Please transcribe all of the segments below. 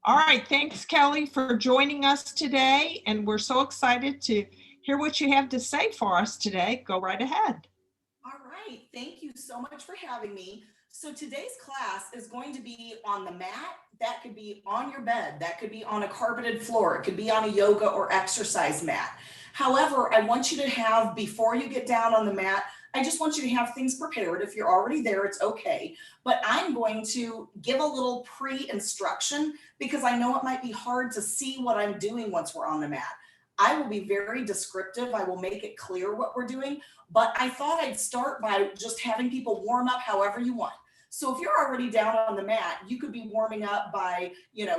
All right, thanks, Kelly, for joining us today. And we're so excited to hear what you have to say for us today. Go right ahead. All right, thank you so much for having me. So today's class is going to be on the mat. That could be on your bed. That could be on a carpeted floor. It could be on a yoga or exercise mat. However, I want you to have, before you get down on the mat, I just want you to have things prepared. If you're already there, it's okay. But I'm going to give a little pre-instruction because I know it might be hard to see what I'm doing once we're on the mat. I will be very descriptive. I will make it clear what we're doing, but I thought I'd start by just having people warm up however you want. So if you're already down on the mat, you could be warming up by,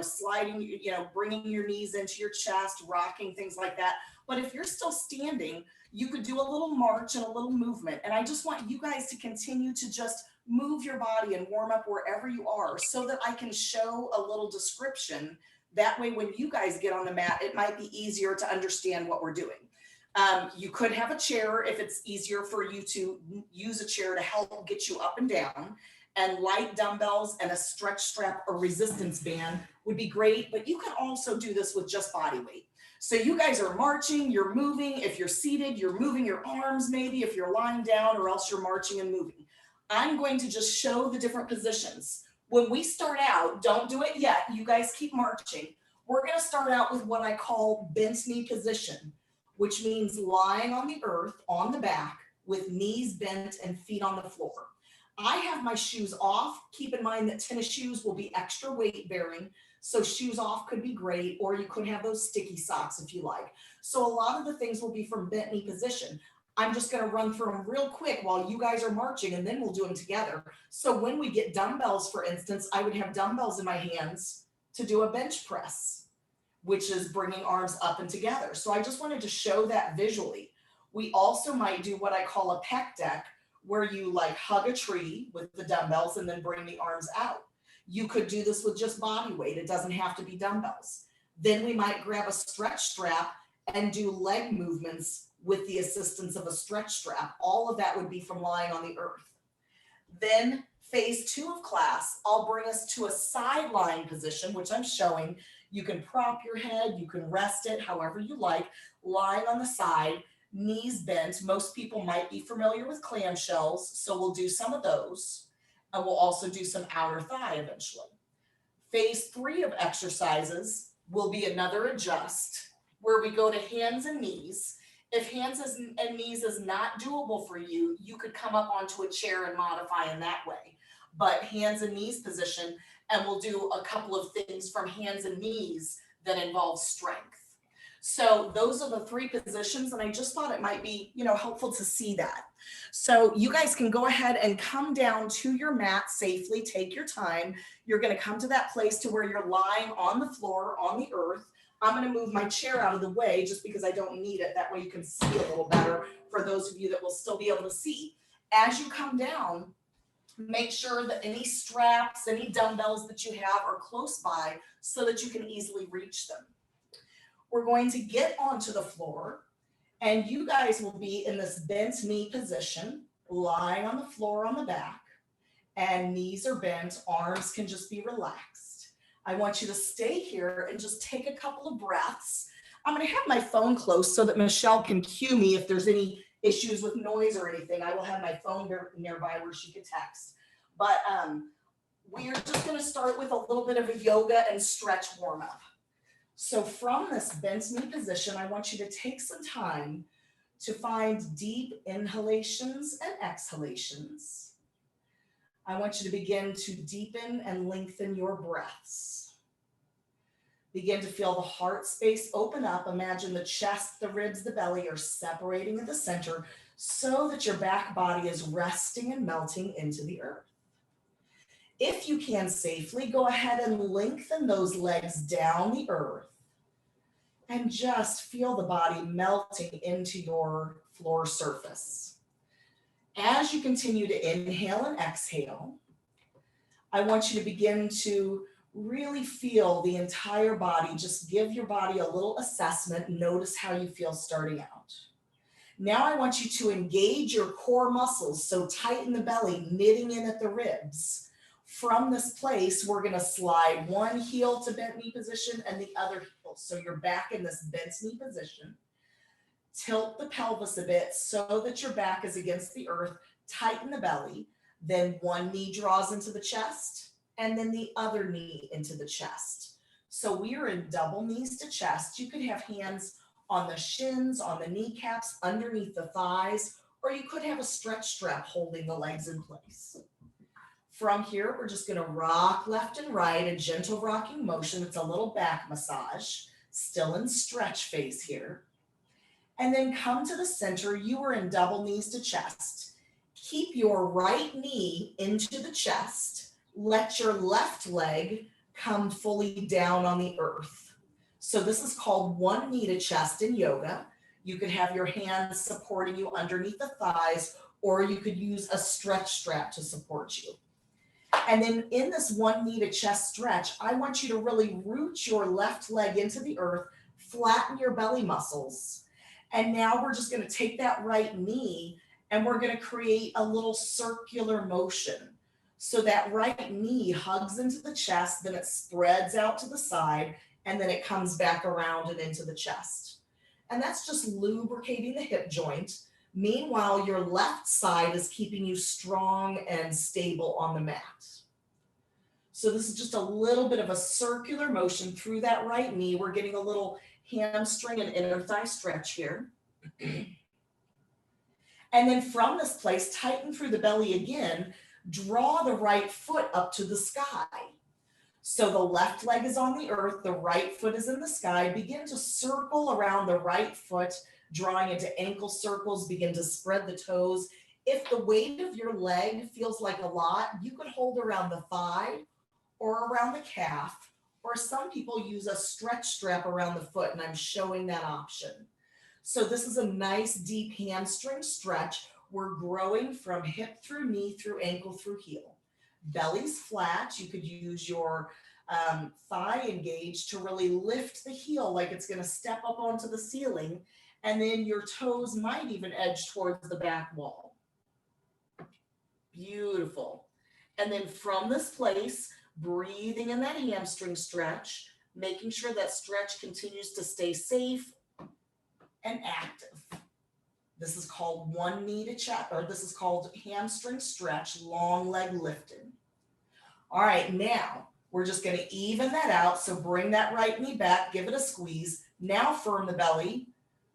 sliding, bringing your knees into your chest, rocking, things like that. But if you're still standing, you could do a little march and a little movement. And I just want you guys to continue to just move your body and warm up wherever you are so that I can show a little description. That way, when you guys get on the mat, it might be easier to understand what we're doing. You could have a chair if it's easier for you to use a chair to help get you up and down. And light dumbbells and a stretch strap or resistance band would be great, but you can also do this with just body weight. So you guys are marching, you're moving. If you're seated, you're moving your arms maybe if you're lying down, or else you're marching and moving. I'm going to just show the different positions. When we start out, don't do it yet. You guys keep marching. We're going to start out with what I call bent knee position, which means lying on the earth on the back with knees bent and feet on the floor. I have my shoes off. Keep in mind that tennis shoes will be extra weight bearing. So shoes off could be great, or you could have those sticky socks if you like. So a lot of the things will be from bent knee position. I'm just going to run through them real quick while you guys are marching, and then we'll do them together. So when we get dumbbells, for instance, I would have dumbbells in my hands to do a bench press, which is bringing arms up and together. So I just wanted to show that visually. We also might do what I call a pec deck, where you like hug a tree with the dumbbells and then bring the arms out. You could do this with just body weight. It doesn't have to be dumbbells. Then we might grab a stretch strap and do leg movements with the assistance of a stretch strap. All of that would be from lying on the earth. Then phase 2 of class, I'll bring us to a side lying position, which I'm showing. You can prop your head, you can rest it however you like, lying on the side, knees bent. Most people might be familiar with clam shells, so we'll do some of those. And we'll also do some outer thigh eventually. Phase 3 of exercises will be another adjust, where we go to hands and knees. If hands and knees is not doable for you, you could come up onto a chair and modify in that way. But hands and knees position, and we'll do a couple of things from hands and knees that involve strength. So those are the 3 positions, and I just thought it might be, helpful to see that. So you guys can go ahead and come down to your mat safely. Take your time. You're going to come to that place to where you're lying on the floor, on the earth. I'm going to move my chair out of the way just because I don't need it. That way you can see a little better for those of you that will still be able to see. As you come down, make sure that any straps, any dumbbells that you have are close by so that you can easily reach them. We're going to get onto the floor, and you guys will be in this bent knee position, lying on the floor on the back, and knees are bent, arms can just be relaxed. I want you to stay here and just take a couple of breaths. I'm going to have my phone close so that Michelle can cue me if there's any issues with noise or anything. I will have my phone nearby where she could text. But we are just going to start with a little bit of a yoga and stretch warm-up. So from this bent knee position, I want you to take some time to find deep inhalations and exhalations. I want you to begin to deepen and lengthen your breaths. Begin to feel the heart space open up. Imagine the chest, the ribs, the belly are separating at the center so that your back body is resting and melting into the earth. If you can safely, go ahead and lengthen those legs down the earth and just feel the body melting into your floor surface. As you continue to inhale and exhale, I want you to begin to really feel the entire body. Just give your body a little assessment. Notice how you feel starting out. Now I want you to engage your core muscles. So tighten the belly, knitting in at the ribs. From this place, we're gonna slide one heel to bent knee position and the other heel. So you're back in this bent knee position. Tilt the pelvis a bit so that your back is against the earth, tighten the belly, then one knee draws into the chest and then the other knee into the chest. So we are in double knees to chest. You could have hands on the shins, on the kneecaps, underneath the thighs, or you could have a stretch strap holding the legs in place. From here, we're just gonna rock left and right, a gentle rocking motion. It's a little back massage, still in stretch phase here. And then come to the center. You are in double knees to chest. Keep your right knee into the chest. Let your left leg come fully down on the earth. So this is called one knee to chest in yoga. You could have your hands supporting you underneath the thighs, or you could use a stretch strap to support you. And then in this one knee to chest stretch, I want you to really root your left leg into the earth, flatten your belly muscles. And now we're just going to take that right knee and we're going to create a little circular motion. So that right knee hugs into the chest, then it spreads out to the side, and then it comes back around and into the chest. And that's just lubricating the hip joint. Meanwhile, your left side is keeping you strong and stable on the mat. So this is just a little bit of a circular motion through that right knee. We're getting a little hamstring and inner thigh stretch here. And then from this place, tighten through the belly again, draw the right foot up to the sky. So the left leg is on the earth, the right foot is in the sky. Begin to circle around the right foot, drawing into ankle circles, begin to spread the toes. If the weight of your leg feels like a lot, you could hold around the thigh or around the calf, or some people use a stretch strap around the foot, and I'm showing that option. So this is a nice deep hamstring stretch. We're growing from hip through knee, through ankle, through heel. Belly's flat. You could use your thigh engaged to really lift the heel like it's going to step up onto the ceiling, and then your toes might even edge towards the back wall. Beautiful. And then from this place, breathing in that hamstring stretch, making sure that stretch continues to stay safe and active. This is called one knee to chest, or this is called hamstring stretch, long leg lifted. All right, now we're just going to even that out. So bring that right knee back, give it a squeeze. Now firm the belly,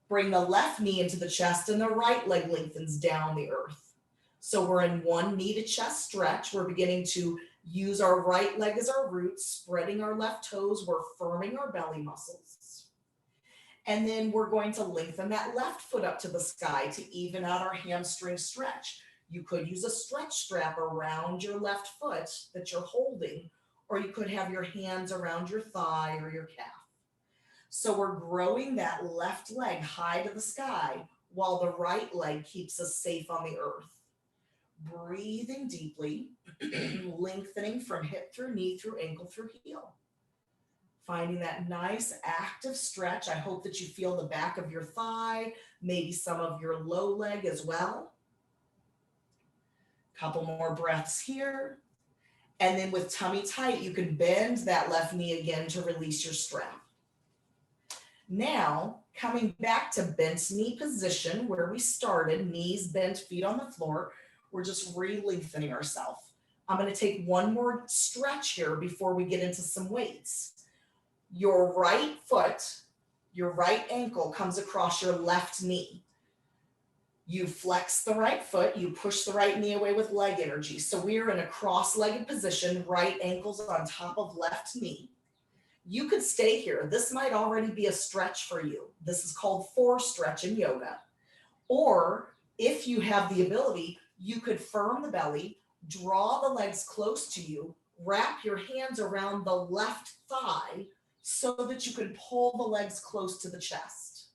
bring the left knee into the chest, and the right leg lengthens down the earth. So we're in one knee to chest stretch. We're beginning to use our right leg as our root, spreading our left toes. We're firming our belly muscles. And then we're going to lengthen that left foot up to the sky to even out our hamstring stretch. You could use a stretch strap around your left foot that you're holding, or you could have your hands around your thigh or your calf. So we're growing that left leg high to the sky while the right leg keeps us safe on the earth. Breathing deeply, lengthening from hip through knee, through ankle, through heel. Finding that nice active stretch. I hope that you feel the back of your thigh, maybe some of your low leg as well. Couple more breaths here. And then with tummy tight, you can bend that left knee again to release your strap. Now, coming back to bent knee position where we started, knees bent, feet on the floor, we're just re-lengthening ourselves. I'm going to take one more stretch here before we get into some weights. Your right foot, your right ankle comes across your left knee. You flex the right foot, you push the right knee away with leg energy. So we are in a cross-legged position, right ankle's on top of left knee. You could stay here. This might already be a stretch for you. This is called fore-stretch in yoga. Or if you have the ability, you could firm the belly, draw the legs close to you, wrap your hands around the left thigh so that you can pull the legs close to the chest.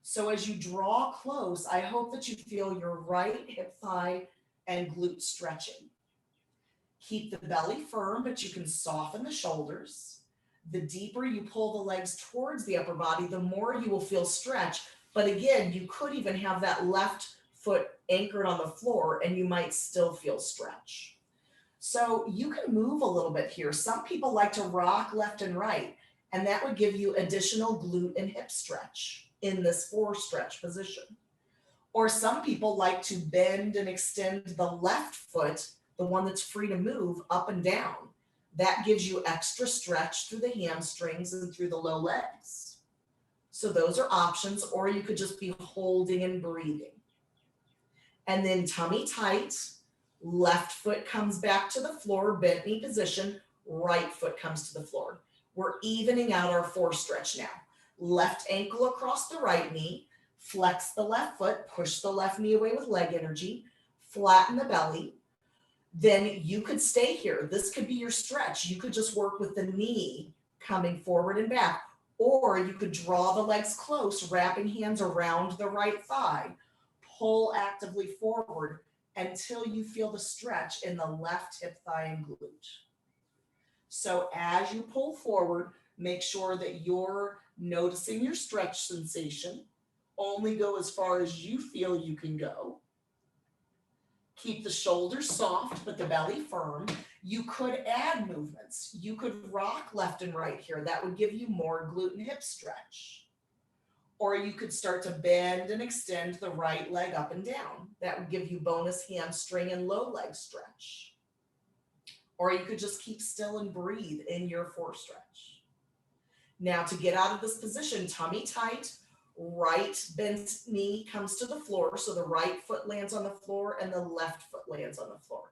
So as you draw close, I hope that you feel your right hip thigh and glute stretching. Keep the belly firm, but you can soften the shoulders. The deeper you pull the legs towards the upper body, the more you will feel stretch. But again, you could even have that left foot anchored on the floor and you might still feel stretch. So you can move a little bit here. Some people like to rock left and right, and that would give you additional glute and hip stretch in this fore stretch position. Or some people like to bend and extend the left foot, the one that's free to move, up and down. That gives you extra stretch through the hamstrings and through the low legs. So those are options, or you could just be holding and breathing. And then tummy tight, left foot comes back to the floor, bent knee position, right foot comes to the floor. We're evening out our fore stretch now. Left ankle across the right knee, flex the left foot, push the left knee away with leg energy, flatten the belly. Then you could stay here. This could be your stretch. You could just work with the knee coming forward and back, or you could draw the legs close, wrapping hands around the right thigh, pull actively forward until you feel the stretch in the left hip, thigh, and glute. So as you pull forward, make sure that you're noticing your stretch sensation. Only go as far as you feel you can go. Keep the shoulders soft, but the belly firm. You could add movements. You could rock left and right here. That would give you more glute and hip stretch. Or you could start to bend and extend the right leg up and down. That would give you bonus hamstring and low leg stretch. Or you could just keep still and breathe in your fore stretch. Now to get out of this position, tummy tight, right bent knee comes to the floor. So the right foot lands on the floor and the left foot lands on the floor.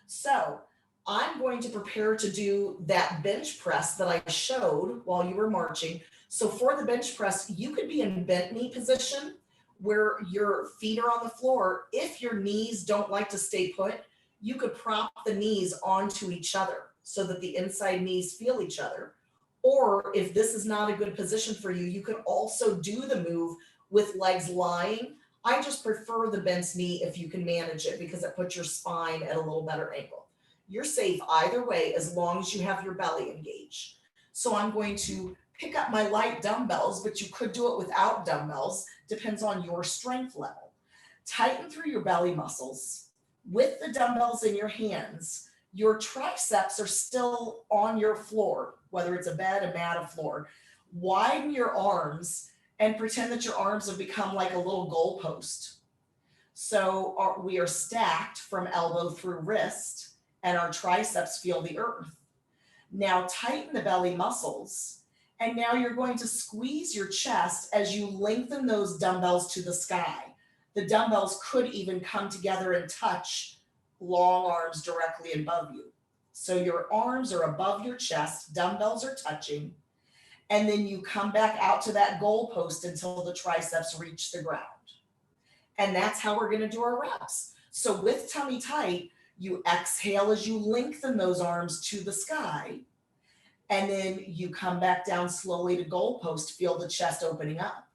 So I'm going to prepare to do that bench press that I showed while you were marching. So for the bench press, you could be in bent knee position where your feet are on the floor. If your knees don't like to stay put, you could prop the knees onto each other so that the inside knees feel each other. Or if this is not a good position for you, you could also do the move with legs lying. I just prefer the bent knee if you can manage it because it puts your spine at a little better angle. You're safe either way as long as you have your belly engaged. So I'm going to pick up my light dumbbells, but you could do it without dumbbells, depends on your strength level. Tighten through your belly muscles. With the dumbbells in your hands, your triceps are still on your floor, whether it's a bed, a mat, a floor. Widen your arms and pretend that your arms have become like a little goalpost. So we are stacked from elbow through wrist, and our triceps feel the earth. Now tighten the belly muscles, and now you're going to squeeze your chest as you lengthen those dumbbells to the sky. The dumbbells could even come together and touch long arms directly above you. So your arms are above your chest, dumbbells are touching, and then you come back out to that goalpost until the triceps reach the ground. And that's how we're going to do our reps. So with tummy tight, you exhale as you lengthen those arms to the sky, and then you come back down slowly to goalpost, feel the chest opening up.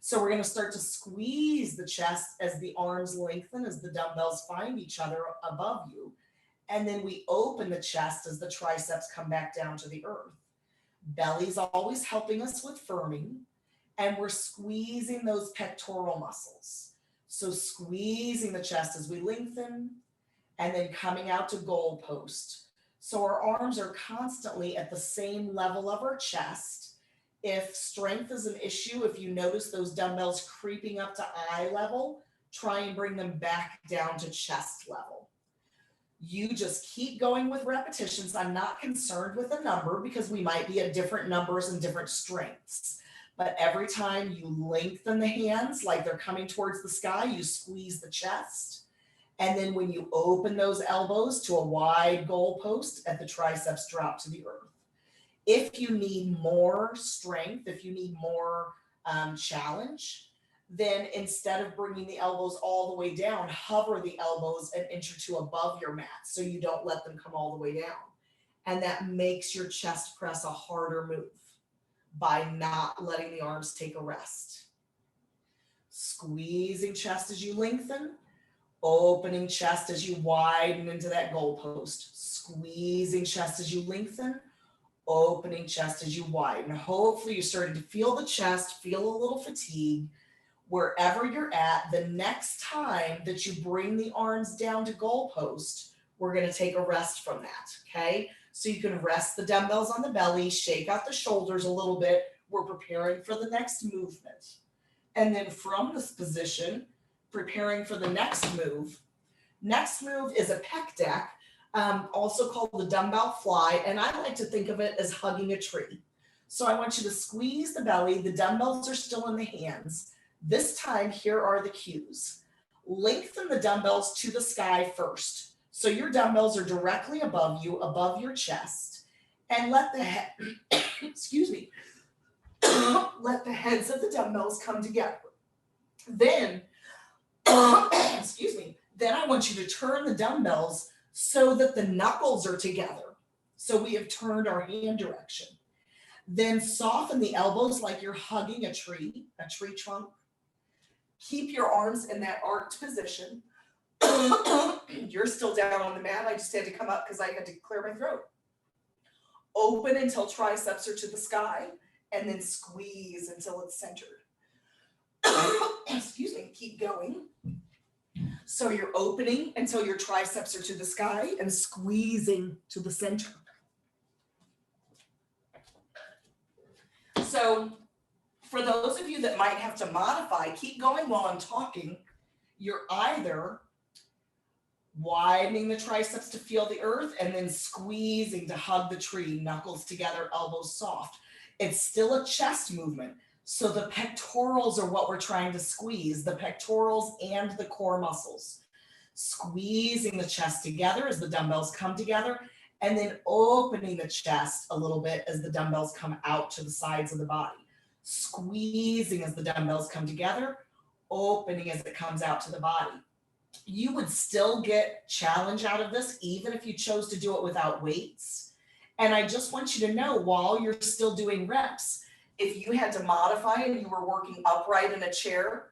So we're going to start to squeeze the chest as the arms lengthen, as the dumbbells find each other above you. And then we open the chest as the triceps come back down to the earth. Belly's always helping us with firming, and we're squeezing those pectoral muscles. So squeezing the chest as we lengthen, and then coming out to goalpost. So our arms are constantly at the same level of our chest. If strength is an issue, if you notice those dumbbells creeping up to eye level, try and bring them back down to chest level. You just keep going with repetitions. I'm not concerned with a number because we might be at different numbers and different strengths. But every time you lengthen the hands like they're coming towards the sky, you squeeze the chest. And then when you open those elbows to a wide goalpost, at the triceps drop to the earth. If you need more strength, if you need more challenge, then instead of bringing the elbows all the way down, hover the elbows an inch or two above your mat so you don't let them come all the way down. And that makes your chest press a harder move by not letting the arms take a rest. Squeezing chest as you lengthen, opening chest as you widen into that goalpost, squeezing chest as you lengthen, opening chest as you widen. Hopefully you're starting to feel the chest, feel a little fatigue. Wherever you're at, the next time that you bring the arms down to goalpost, we're going to take a rest from that, okay? So you can rest the dumbbells on the belly, shake out the shoulders a little bit. We're preparing for the next movement. And then from this position, preparing for the next move. Next move is a pec deck, also called the dumbbell fly, and I like to think of it as hugging a tree. So I want you to squeeze the belly. The dumbbells are still in the hands. This time, here are the cues. Lengthen the dumbbells to the sky first. So your dumbbells are directly above you, above your chest, and let the head, excuse me, let the heads of the dumbbells come together. Then, excuse me, then I want you to turn the dumbbells so that the knuckles are together. So we have turned our hand direction. Then soften the elbows like you're hugging a tree trunk. Keep your arms in that arched position. You're still down on the mat. I just had to come up because I had to clear my throat. Open until triceps are to the sky, and then squeeze until it's centered. Excuse me, keep going. So you're opening until your triceps are to the sky and squeezing to the center. So for those of you that might have to modify, keep going while I'm talking. You're either widening the triceps to feel the earth and then squeezing to hug the tree, knuckles together, elbows soft. It's still a chest movement. So the pectorals are what we're trying to squeeze, the pectorals and the core muscles. Squeezing the chest together as the dumbbells come together, and then opening the chest a little bit as the dumbbells come out to the sides of the body. Squeezing as the dumbbells come together, opening as it comes out to the body. You would still get challenge out of this even if you chose to do it without weights. And I just want you to know, while you're still doing reps, if you had to modify and you were working upright in a chair,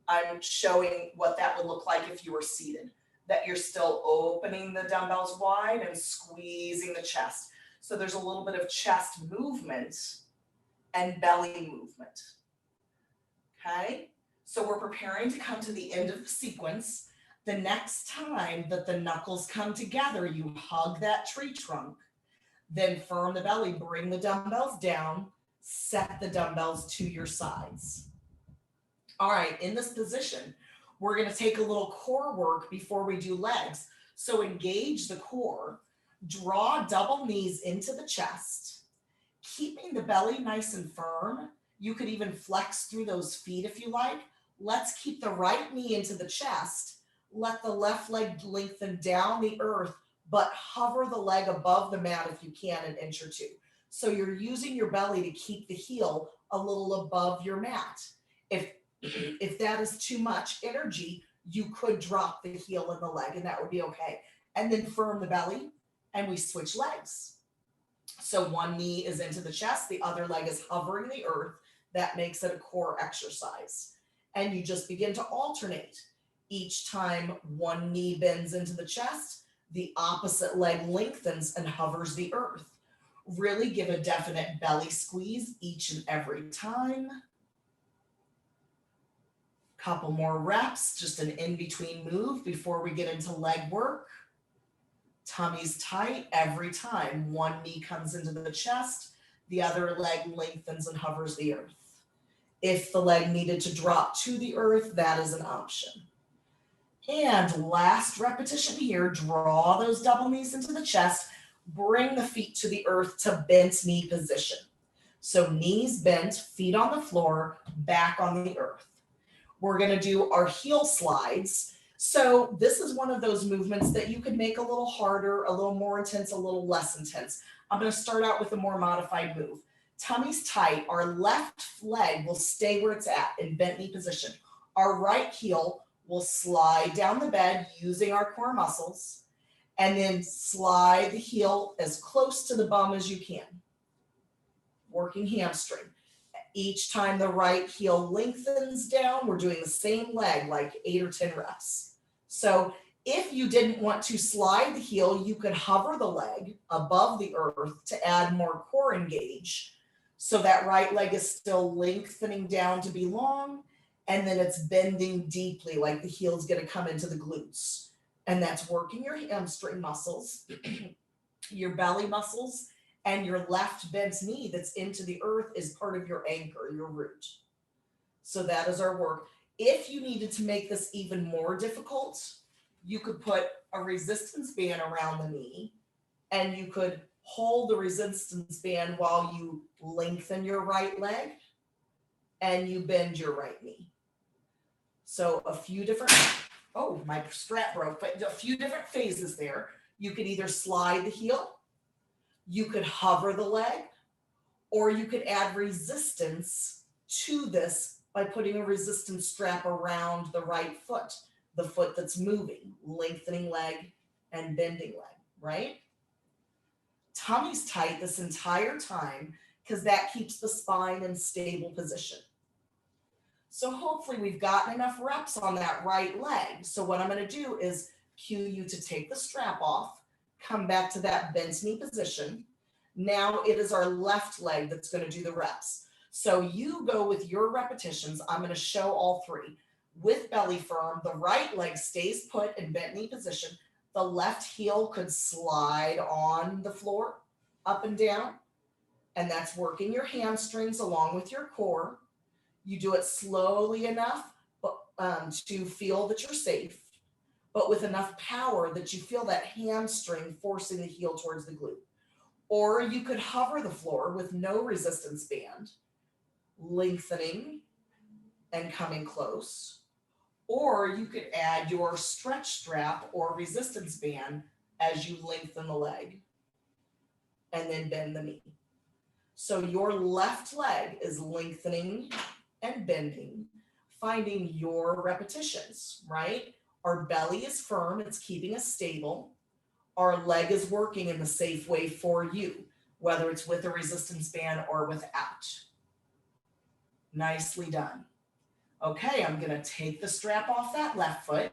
I'm showing what that would look like if you were seated, that you're still opening the dumbbells wide and squeezing the chest. So there's a little bit of chest movement and belly movement. Okay, so we're preparing to come to the end of the sequence. The next time that the knuckles come together, you hug that tree trunk, then firm the belly, bring the dumbbells down, set the dumbbells to your sides. All right, in this position, we're going to take a little core work before we do legs. So engage the core, draw double knees into the chest, keeping the belly nice and firm. You could even flex through those feet if you like. Let's keep the right knee into the chest. Let the left leg lengthen down the earth, but hover the leg above the mat if you can, an inch or two. So you're using your belly to keep the heel a little above your mat. If that is too much energy, you could drop the heel in the leg and that would be okay. And then firm the belly and we switch legs. So one knee is into the chest, the other leg is hovering the earth. That makes it a core exercise. And you just begin to alternate. Each time one knee bends into the chest, the opposite leg lengthens and hovers the earth. Really give a definite belly squeeze each and every time. Couple more reps, just an in-between move before we get into leg work. Tummy's tight every time. One knee comes into the chest, the other leg lengthens and hovers the earth. If the leg needed to drop to the earth, that is an option. And last repetition here, draw those double knees into the chest, bring the feet to the earth to bent knee position. So knees bent, feet on the floor, back on the earth. We're going to do our heel slides. So this is one of those movements that you could make a little harder, a little more intense, a little less intense. I'm going to start out with a more modified move. Tummy's tight. Our left leg will stay where it's at in bent knee position. Our right heel will slide down the bed using our core muscles and then slide the heel as close to the bum as you can. Working hamstring. Each time the right heel lengthens down, we're doing the same leg, like 8 or 10 reps. So if you didn't want to slide the heel, you could hover the leg above the earth to add more core engage. So that right leg is still lengthening down to be long, and then it's bending deeply, like the heel is going to come into the glutes. And that's working your hamstring muscles, your belly muscles, and your left bent knee that's into the earth is part of your anchor, your root. So that is our work. If you needed to make this even more difficult, you could put a resistance band around the knee, and you could hold the resistance band while you lengthen your right leg and you bend your right knee. So a few different, oh, my strap broke, but a few different phases there. You could either slide the heel, you could hover the leg, or you could add resistance to this by putting a resistance strap around the right foot, the foot that's moving, lengthening leg and bending leg, right? Tummy's tight this entire time because that keeps the spine in stable position. So hopefully we've gotten enough reps on that right leg. So what I'm going to do is cue you to take the strap off, come back to that bent knee position. Now it is our left leg that's going to do the reps. So you go with your repetitions. I'm going to show all three. With belly firm, the right leg stays put in bent knee position. The left heel could slide on the floor, up and down, and that's working your hamstrings along with your core. You do it slowly enough to feel that you're safe, but with enough power that you feel that hamstring forcing the heel towards the glute. Or you could hover the floor with no resistance band, lengthening and coming close. Or you could add your stretch strap or resistance band as you lengthen the leg and then bend the knee. So your left leg is lengthening and bending, finding your repetitions, right? Our belly is firm, it's keeping us stable. Our leg is working in the safe way for you, whether it's with a resistance band or without. Nicely done. Okay, I'm gonna take the strap off that left foot,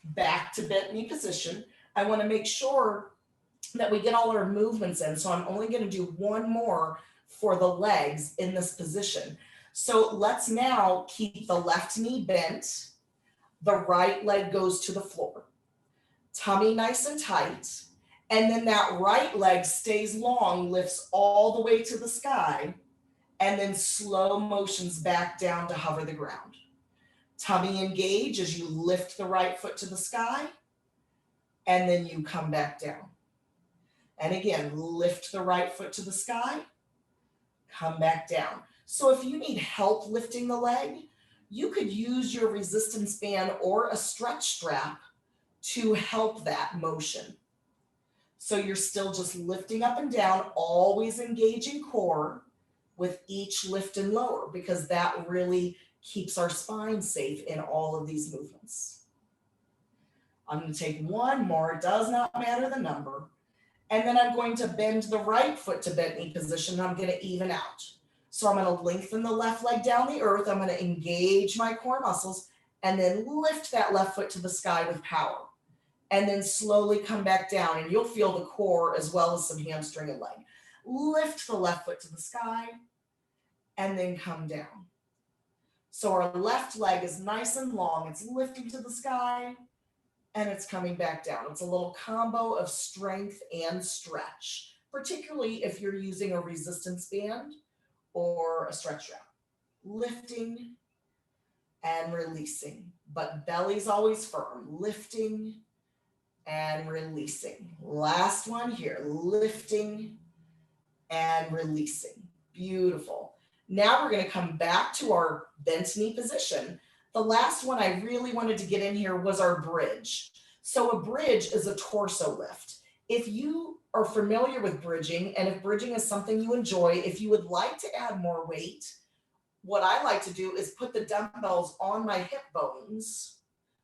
back to bent knee position. I wanna make sure that we get all our movements in, so I'm only gonna do one more for the legs in this position. So let's now keep the left knee bent, the right leg goes to the floor, tummy nice and tight, and then that right leg stays long, lifts all the way to the sky, and then slow motions back down to hover the ground. Tummy engage as you lift the right foot to the sky, and then you come back down. And again, lift the right foot to the sky, come back down. So if you need help lifting the leg, you could use your resistance band or a stretch strap to help that motion. So you're still just lifting up and down, always engaging core with each lift and lower, because that really keeps our spine safe in all of these movements. I'm going to take one more, it does not matter the number, and then I'm going to bend the right foot to bent knee position, and I'm going to even out. So I'm going to lengthen the left leg down the earth, I'm going to engage my core muscles, and then lift that left foot to the sky with power. And then slowly come back down, and you'll feel the core as well as some hamstring and leg. Lift the left foot to the sky, and then come down. So our left leg is nice and long, it's lifting to the sky, and it's coming back down. It's a little combo of strength and stretch, particularly if you're using a resistance band or a stretch strap. Lifting and releasing, but belly's always firm. Lifting and releasing. Last one here, lifting and releasing. Beautiful. Now we're going to come back to our bent knee position. The last one I really wanted to get in here was our bridge. So a bridge is a torso lift. If you are familiar with bridging, and if bridging is something you enjoy, if you would like to add more weight, what I like to do is put the dumbbells on my hip bones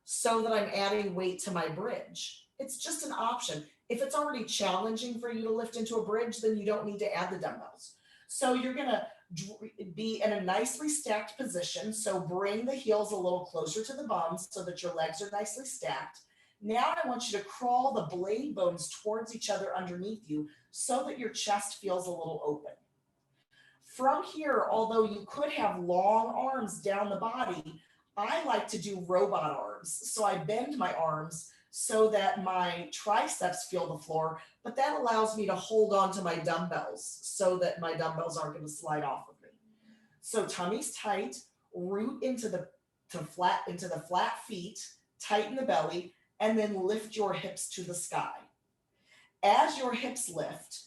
so that I'm adding weight to my bridge. It's just an option. If it's already challenging for you to lift into a bridge, then you don't need to add the dumbbells. So you're going to be in a nicely stacked position. So bring the heels a little closer to the bums so that your legs are nicely stacked. Now I want you to crawl the blade bones towards each other underneath you so that your chest feels a little open. From here, although you could have long arms down the body, I like to do robot arms. So I bend my arms so that my triceps feel the floor, but that allows me to hold on to my dumbbells so that my dumbbells aren't going to slide off of me. So tummy's tight, root into the flat feet, tighten the belly, and then lift your hips to the sky. As your hips lift,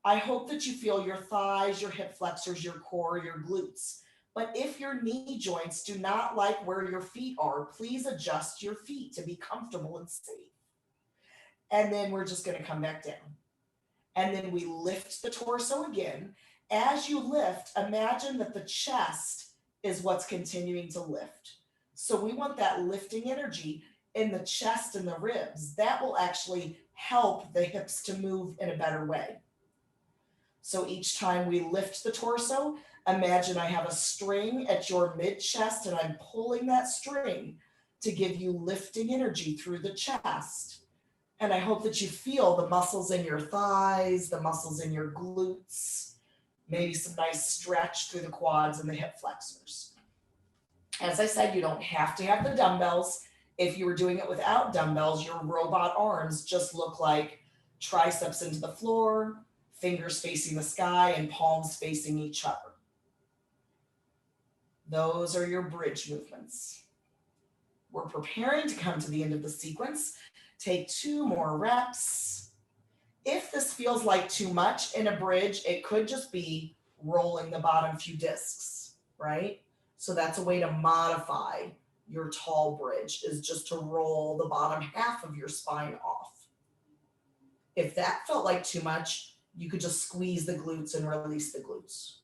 I hope that you feel your thighs, your hip flexors, your core, your glutes. But if your knee joints do not like where your feet are, please adjust your feet to be comfortable and safe. And then we're just going to come back down. And then we lift the torso again. As you lift, imagine that the chest is what's continuing to lift. So we want that lifting energy in the chest and the ribs. That will actually help the hips to move in a better way. So each time we lift the torso, imagine I have a string at your mid chest and I'm pulling that string to give you lifting energy through the chest. And I hope that you feel the muscles in your thighs, the muscles in your glutes, maybe some nice stretch through the quads and the hip flexors. As I said, you don't have to have the dumbbells. If you were doing it without dumbbells, your robot arms just look like triceps into the floor, fingers facing the sky, and palms facing each other. Those are your bridge movements. We're preparing to come to the end of the sequence. Take 2 more reps. If this feels like too much in a bridge, it could just be rolling the bottom few discs, right? So that's a way to modify your tall bridge, is just to roll the bottom half of your spine off. If that felt like too much, you could just squeeze the glutes and release the glutes.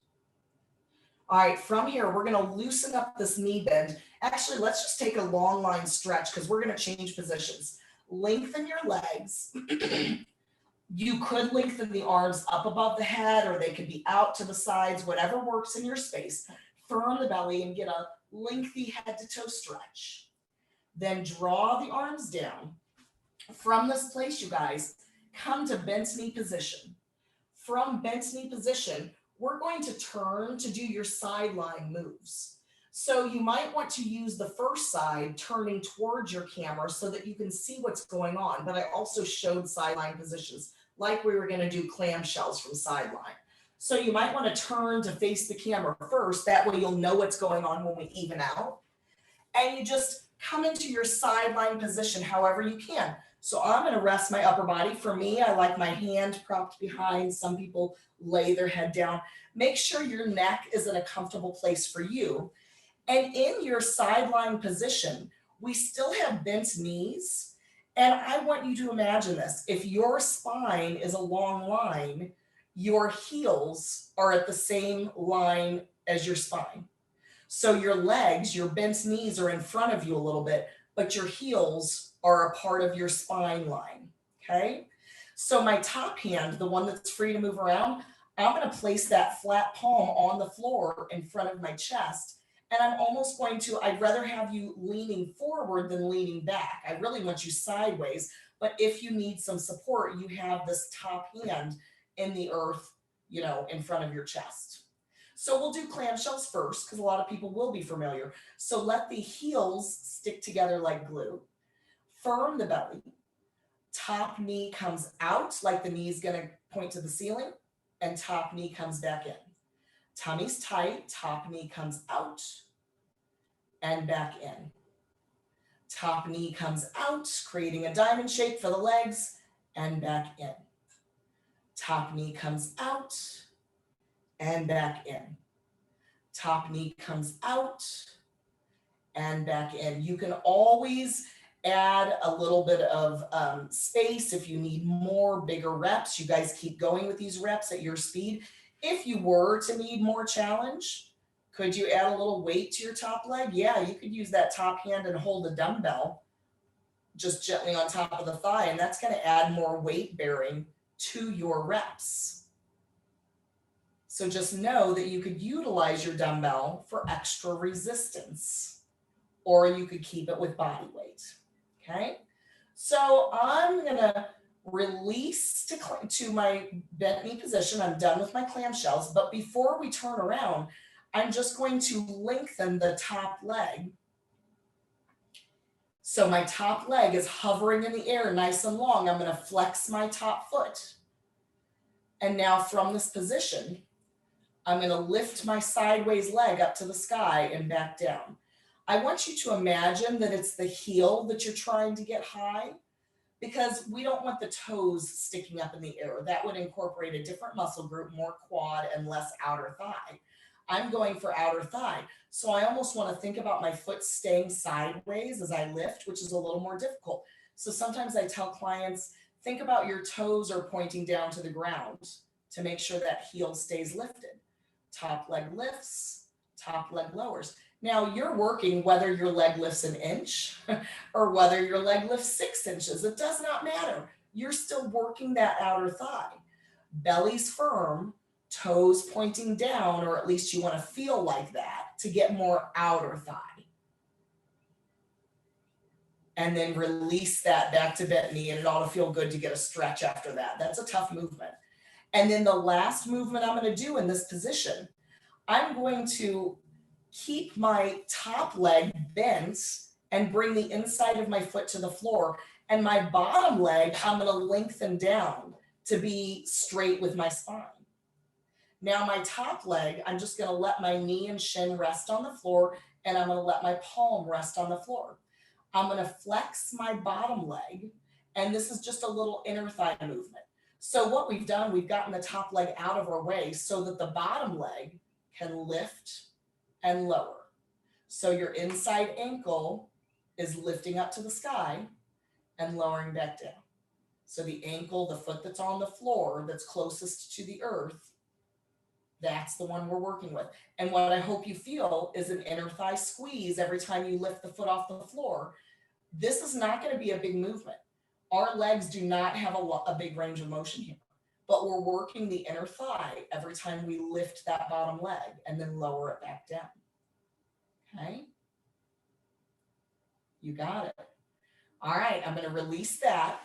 All right, from here, we're going to loosen up this knee bend. Actually, let's just take a long line stretch because we're going to change positions. Lengthen your legs. You could lengthen the arms up above the head, or they could be out to the sides, whatever works in your space. Firm the belly and get a lengthy head to toe stretch. Then draw the arms down. From this place, you guys, come to bent knee position. From bent knee position, we're going to turn to do your sideline moves. So you might want to use the first side turning towards your camera so that you can see what's going on. But I also showed sideline positions like we were going to do clam shells from sideline. So you might want to turn to face the camera first. That way you'll know what's going on when we even out. And you just come into your sideline position however you can. So I'm going to rest my upper body. For me, I like my hand propped behind. Some people lay their head down. Make sure your neck is in a comfortable place for you. And in your sideline position, we still have bent knees. And I want you to imagine this. If your spine is a long line, your heels are at the same line as your spine. So your legs, your bent knees are in front of you a little bit, but your heels are a part of your spine line, okay? So my top hand, the one that's free to move around, I'm going to place that flat palm on the floor in front of my chest. And I'm almost going to, I'd rather have you leaning forward than leaning back. I really want you sideways, but if you need some support, you have this top hand in the earth, you know, in front of your chest. So we'll do clam shells first because a lot of people will be familiar. So let the heels stick together like glue. Firm the belly. Top knee comes out like the knee is going to point to the ceiling, and top knee comes back in. Tummy's tight, top knee comes out and back in. Top knee comes out, creating a diamond shape for the legs, and back in. Top knee comes out and back in. Top knee comes out and back in. You can always add a little bit of space if you need more, bigger reps. You guys keep going with these reps at your speed. If you were to need more challenge, could you add a little weight to your top leg? Yeah, you could use that top hand and hold a dumbbell just gently on top of the thigh, and that's going to add more weight bearing to your reps. So just know that you could utilize your dumbbell for extra resistance, or you could keep it with body weight. Okay, so I'm going to release to my bent knee position. I'm done with my clam shells, but before we turn around, I'm just going to lengthen the top leg. So my top leg is hovering in the air, nice and long. I'm gonna flex my top foot. And now from this position, I'm gonna lift my sideways leg up to the sky and back down. I want you to imagine that it's the heel that you're trying to get high, because we don't want the toes sticking up in the air. That would incorporate a different muscle group, more quad and less outer thigh. I'm going for outer thigh. So I almost want to think about my foot staying sideways as I lift, which is a little more difficult. So sometimes I tell clients, think about your toes are pointing down to the ground to make sure that heel stays lifted. Top leg lifts, top leg lowers. Now you're working whether your leg lifts an inch or whether your leg lifts 6 inches. It does not matter. You're still working that outer thigh. Belly's firm, toes pointing down, or at least you want to feel like that to get more outer thigh. And then release that back to bent knee, and it ought to feel good to get a stretch after that. That's a tough movement. And then the last movement I'm going to do in this position, I'm going to keep my top leg bent and bring the inside of my foot to the floor. And my bottom leg, I'm going to lengthen down to be straight with my spine. Now my top leg, I'm just going to let my knee and shin rest on the floor, and I'm going to let my palm rest on the floor. I'm going to flex my bottom leg, and this is just a little inner thigh movement. So what we've done, we've gotten the top leg out of our way so that the bottom leg can lift and lower. So your inside ankle is lifting up to the sky and lowering back down. So the ankle, the foot that's on the floor, that's closest to the earth, that's the one we're working with. And what I hope you feel is an inner thigh squeeze every time you lift the foot off the floor. This is not going to be a big movement. Our legs do not have a big range of motion here, but we're working the inner thigh every time we lift that bottom leg and then lower it back down. Okay? You got it. All right, I'm going to release that.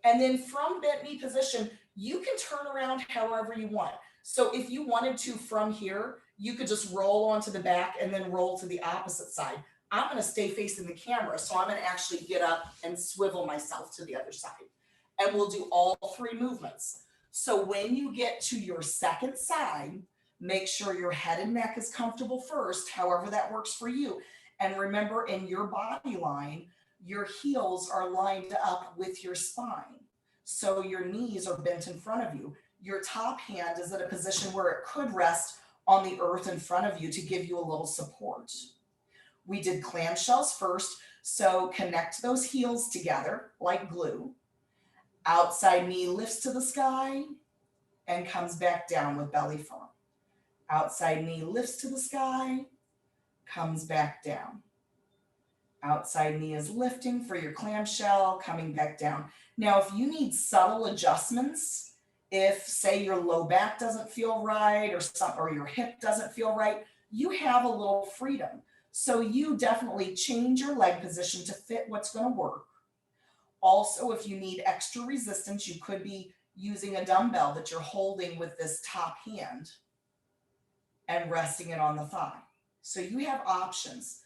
And then from bent knee position, you can turn around however you want. So if you wanted to from here, you could just roll onto the back and then roll to the opposite side. I'm going to stay facing the camera, so I'm going to actually get up and swivel myself to the other side. And we'll do all 3 movements. So when you get to your second side, make sure your head and neck is comfortable first, however that works for you. And remember, in your body line, your heels are lined up with your spine. So your knees are bent in front of you. Your top hand is at a position where it could rest on the earth in front of you to give you a little support. We did clam shells first, so connect those heels together like glue. Outside knee lifts to the sky and comes back down with belly firm. Outside knee lifts to the sky, comes back down. Outside knee is lifting for your clamshell, coming back down. Now, if you need subtle adjustments, if say your low back doesn't feel right or your hip doesn't feel right, you have a little freedom. So you definitely change your leg position to fit what's going to work. Also, if you need extra resistance, you could be using a dumbbell that you're holding with this top hand and resting it on the thigh. So you have options.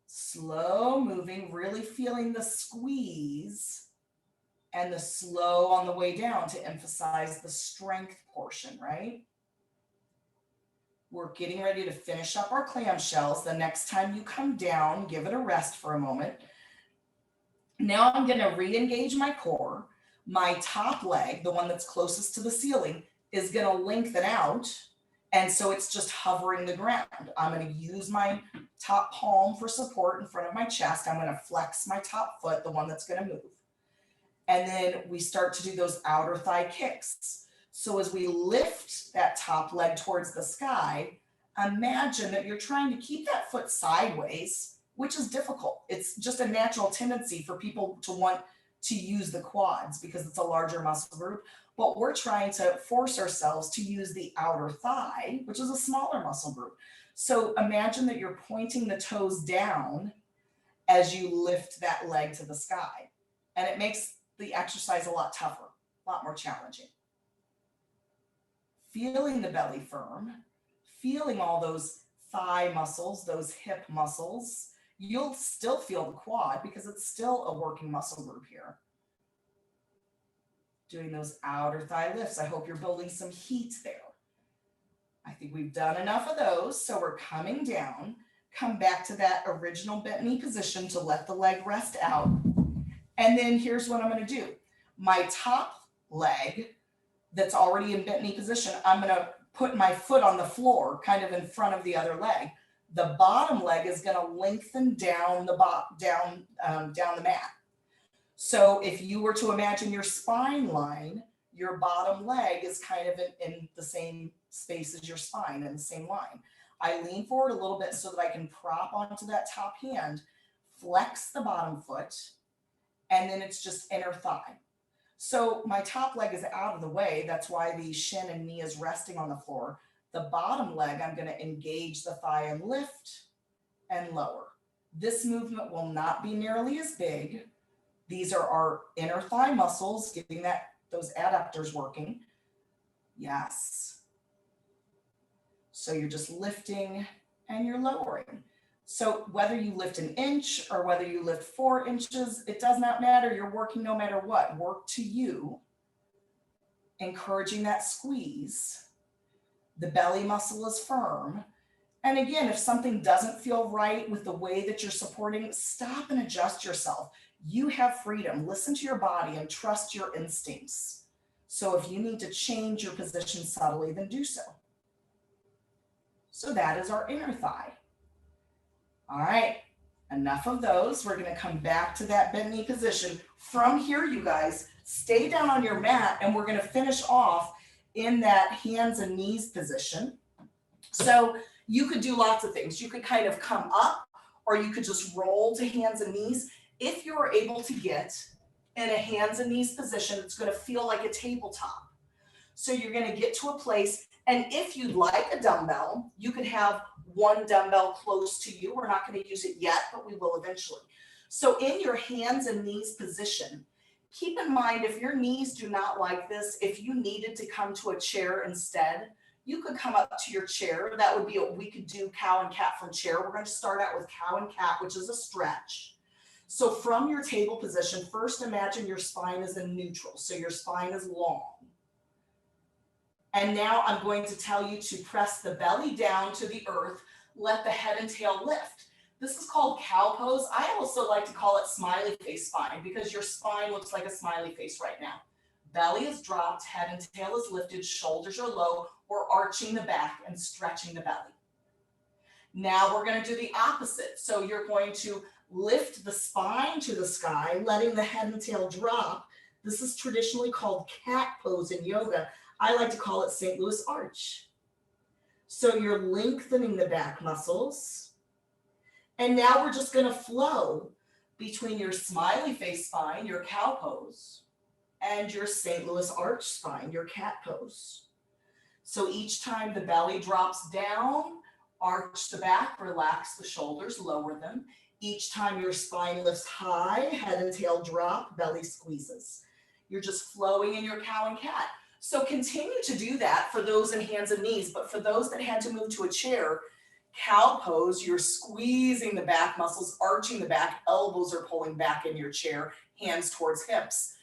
Slow moving, really feeling the squeeze, and the slow on the way down to emphasize the strength portion, right? We're getting ready to finish up our clam shells. The next time you come down, give it a rest for a moment. Now I'm going to re-engage my core. My top leg, the one that's closest to the ceiling, is going to lengthen out. And so it's just hovering the ground. I'm going to use my top palm for support in front of my chest. I'm going to flex my top foot, the one that's going to move. And then we start to do those outer thigh kicks. So as we lift that top leg towards the sky, imagine that you're trying to keep that foot sideways, which is difficult. It's just a natural tendency for people to want to use the quads because it's a larger muscle group. But we're trying to force ourselves to use the outer thigh, which is a smaller muscle group. So imagine that you're pointing the toes down as you lift that leg to the sky. And it makes the exercise a lot tougher, a lot more challenging. Feeling the belly firm, feeling all those thigh muscles, those hip muscles, You'll still feel the quad because it's still a working muscle group here. Doing those outer thigh lifts. I hope you're building some heat there. I think we've done enough of those. So we're coming down, come back to that original bent knee position to let the leg rest out. And then here's what I'm going to do. My top leg that's already in bent knee position, I'm going to put my foot on the floor, kind of in front of the other leg. The bottom leg is going to lengthen down the down the mat. So if you were to imagine your spine line, your bottom leg is kind of in the same space as your spine, in the same line. I lean forward a little bit so that I can prop onto that top hand, flex the bottom foot, and then it's just inner thigh. So my top leg is out of the way. That's why the shin and knee is resting on the floor. The bottom leg, I'm going to engage the thigh and lift and lower. This movement will not be nearly as big. These are our inner thigh muscles, getting those adductors working. Yes. So you're just lifting and you're lowering. So whether you lift an inch or whether you lift 4 inches, it does not matter. You're working no matter what. Work to you, encouraging that squeeze. The belly muscle is firm. And again, if something doesn't feel right with the way that you're supporting, stop and adjust yourself. You have freedom. Listen to your body and trust your instincts. So if you need to change your position subtly, then do so. So that is our inner thigh. All right, enough of those. We're going to come back to that bent knee position. From here, you guys, stay down on your mat, and we're going to finish off in that hands and knees position. So you could do lots of things. You could kind of come up, or you could just roll to hands and knees. If you're able to get in a hands and knees position, it's going to feel like a tabletop. So you're going to get to a place, and if you'd like a dumbbell, you could have one dumbbell close to you. We're not going to use it yet, but we will eventually. So in your hands and knees position, keep in mind, if your knees do not like this, if you needed to come to a chair instead, you could come up to your chair. That would be we could do cow and cat from chair. We're going to start out with cow and cat, which is a stretch. So from your table position, first imagine your spine is in neutral. So your spine is long. And now I'm going to tell you to press the belly down to the earth, let the head and tail lift. This is called cow pose. I also like to call it smiley face spine because your spine looks like a smiley face right now. Belly is dropped, head and tail is lifted, shoulders are low. We're arching the back and stretching the belly. Now we're going to do the opposite. So you're going to lift the spine to the sky, letting the head and tail drop. This is traditionally called cat pose in yoga. I like to call it St. Louis arch. So you're lengthening the back muscles. And now we're just going to flow between your smiley face spine, your cow pose, and your St. Louis arch spine, your cat pose. So each time the belly drops down, arch the back, relax the shoulders, lower them. Each time your spine lifts high, head and tail drop, belly squeezes. You're just flowing in your cow and cat. So continue to do that for those in hands and knees, but for those that had to move to a chair, cow pose, you're squeezing the back muscles, arching the back, elbows are pulling back in your chair, hands towards hips.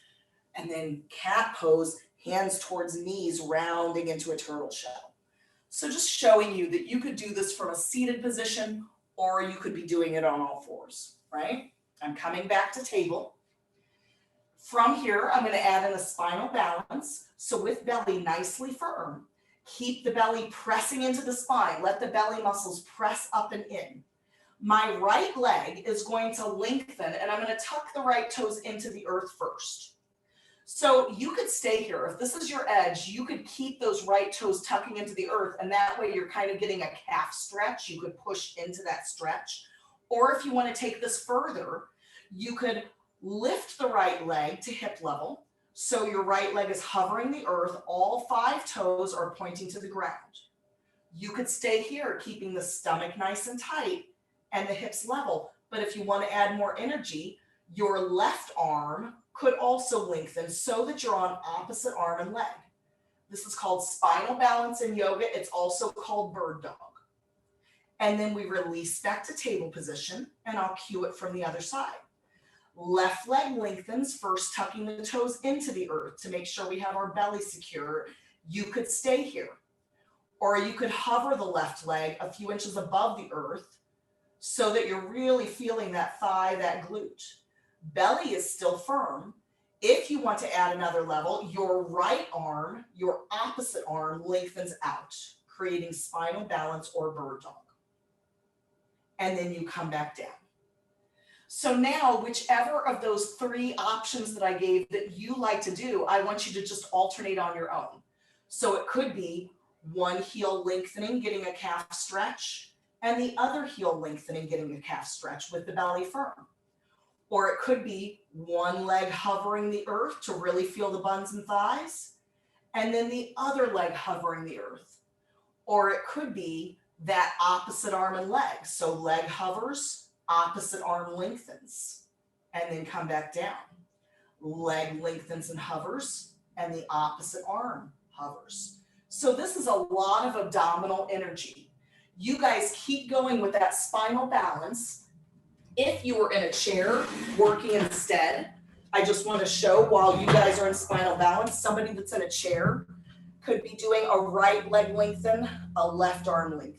And then cat pose, hands towards knees, rounding into a turtle shell. So just showing you that you could do this from a seated position, or you could be doing it on all fours, right? I'm coming back to table. From here, I'm going to add in a spinal balance. So with belly nicely firm, keep the belly pressing into the spine. Let the belly muscles press up and in. My right leg is going to lengthen, and I'm going to tuck the right toes into the earth first. So you could stay here. If this is your edge, you could keep those right toes tucking into the earth, and that way you're kind of getting a calf stretch. You could push into that stretch. Or if you want to take this further, you could lift the right leg to hip level. So your right leg is hovering the earth. All 5 toes are pointing to the ground. You could stay here, keeping the stomach nice and tight and the hips level. But if you want to add more energy, your left arm could also lengthen so that you're on opposite arm and leg. This is called spinal balance in yoga. It's also called bird dog. And then we release back to table position, and I'll cue it from the other side. Left leg lengthens, first tucking the toes into the earth to make sure we have our belly secure. You could stay here, or you could hover the left leg a few inches above the earth so that you're really feeling that thigh, that glute. Belly is still firm. If you want to add another level, your right arm, your opposite arm lengthens out, creating spinal balance or bird dog. And then you come back down. So now, whichever of those 3 options that I gave that you like to do, I want you to just alternate on your own. So it could be one heel lengthening, getting a calf stretch, and the other heel lengthening, getting a calf stretch with the belly firm. Or it could be one leg hovering the earth to really feel the buns and thighs, and then the other leg hovering the earth. Or it could be that opposite arm and leg. So leg hovers, opposite arm lengthens, and then come back down. Leg lengthens and hovers, and the opposite arm hovers. So this is a lot of abdominal energy. You guys keep going with that spinal balance. If you were in a chair working instead, I just want to show while you guys are in spinal balance, somebody that's in a chair could be doing a right leg lengthen, a left arm lengthen.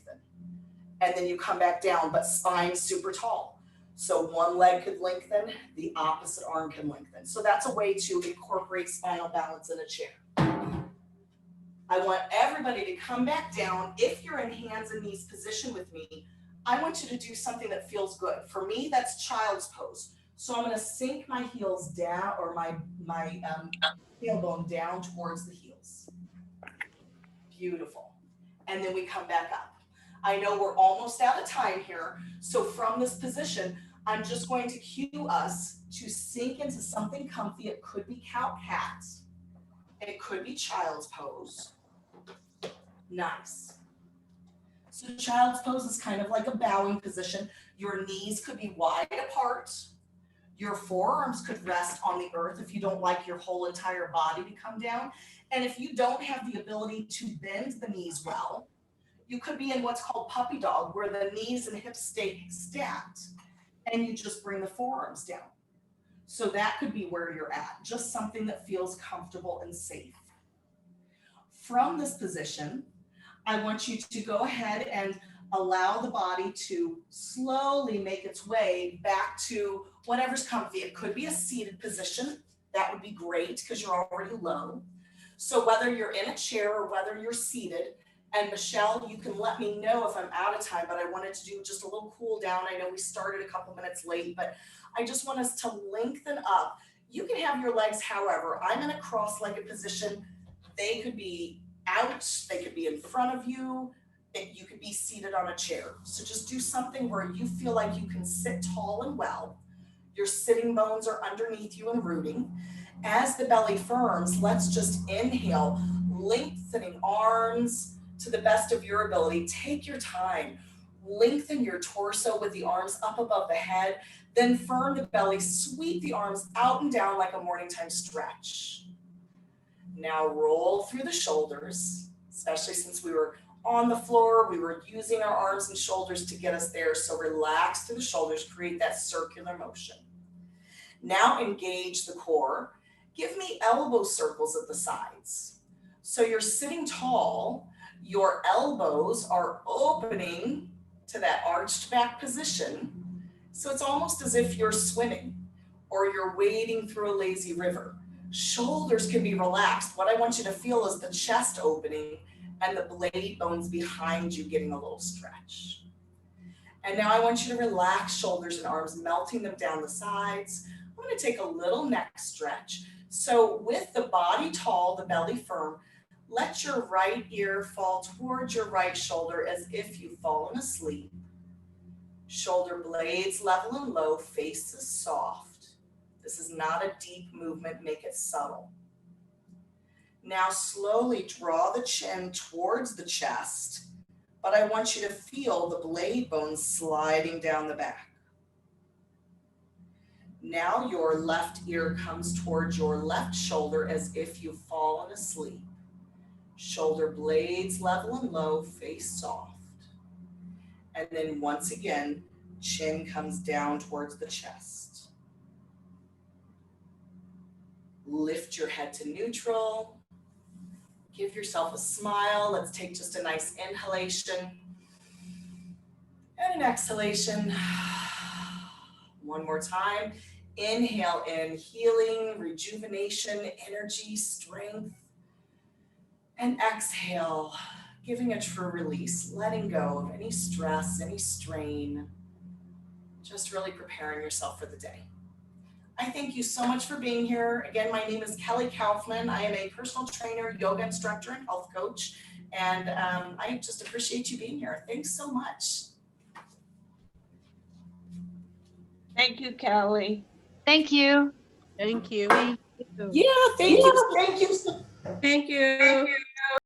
And then you come back down, but spine super tall. So one leg could lengthen, the opposite arm can lengthen. So that's a way to incorporate spinal balance in a chair. I want everybody to come back down. If you're in hands and knees position with me, I want you to do something that feels good. For me, that's child's pose. So I'm going to sink my heels down, or my tailbone down towards the heels. Beautiful. And then we come back up. I know we're almost out of time here. So from this position, I'm just going to cue us to sink into something comfy. It could be cow-cat. It could be child's pose. Nice. So child's pose is kind of like a bowing position. Your knees could be wide apart. Your forearms could rest on the earth if you don't like your whole entire body to come down. And if you don't have the ability to bend the knees well, you could be in what's called puppy dog, where the knees and hips stay stacked and you just bring the forearms down. So that could be where you're at, just something that feels comfortable and safe. From this position, I want you to go ahead and allow the body to slowly make its way back to whatever's comfy. It could be a seated position. That would be great because you're already low. So whether you're in a chair or whether you're seated, and Michelle, you can let me know if I'm out of time, but I wanted to do just a little cool down. I know we started a couple minutes late, but I just want us to lengthen up. You can have your legs however. I'm in a cross-legged position. They could be out, they could be in front of you, and you could be seated on a chair. So just do something where you feel like you can sit tall and well. Your sitting bones are underneath you and rooting. As the belly firms, let's just inhale, lengthening arms to the best of your ability. Take your time. Lengthen your torso with the arms up above the head, then firm the belly, sweep the arms out and down like a morning time stretch. Now roll through the shoulders, especially since we were on the floor, we were using our arms and shoulders to get us there. So relax through the shoulders, create that circular motion. Now engage the core. Give me elbow circles at the sides. So you're sitting tall, your elbows are opening to that arched back position. So it's almost as if you're swimming or you're wading through a lazy river. Shoulders can be relaxed. What I want you to feel is the chest opening and the blade bones behind you getting a little stretch. And now I want you to relax shoulders and arms, melting them down the sides. I'm going to take a little neck stretch. So with the body tall, the belly firm, let your right ear fall towards your right shoulder as if you've fallen asleep. Shoulder blades level and low, faces soft. This is not a deep movement, make it subtle. Now slowly draw the chin towards the chest, but I want you to feel the blade bones sliding down the back. Now your left ear comes towards your left shoulder as if you've fallen asleep. Shoulder blades level and low, face soft. And then once again, chin comes down towards the chest. Lift your head to neutral. Give yourself a smile. Let's take just a nice inhalation and an exhalation. One more time. Inhale in, healing, rejuvenation, energy, strength. And exhale, giving a true release, letting go of any stress, any strain. Just really preparing yourself for the day. I thank you so much for being here. Again, my name is Kelly Kauffmann. I am a personal trainer, yoga instructor, and health coach. And I just appreciate you being here. Thanks so much. Thank you, Kelly. Thank you. Thank you. Yeah, thank you. Thank you. Thank you.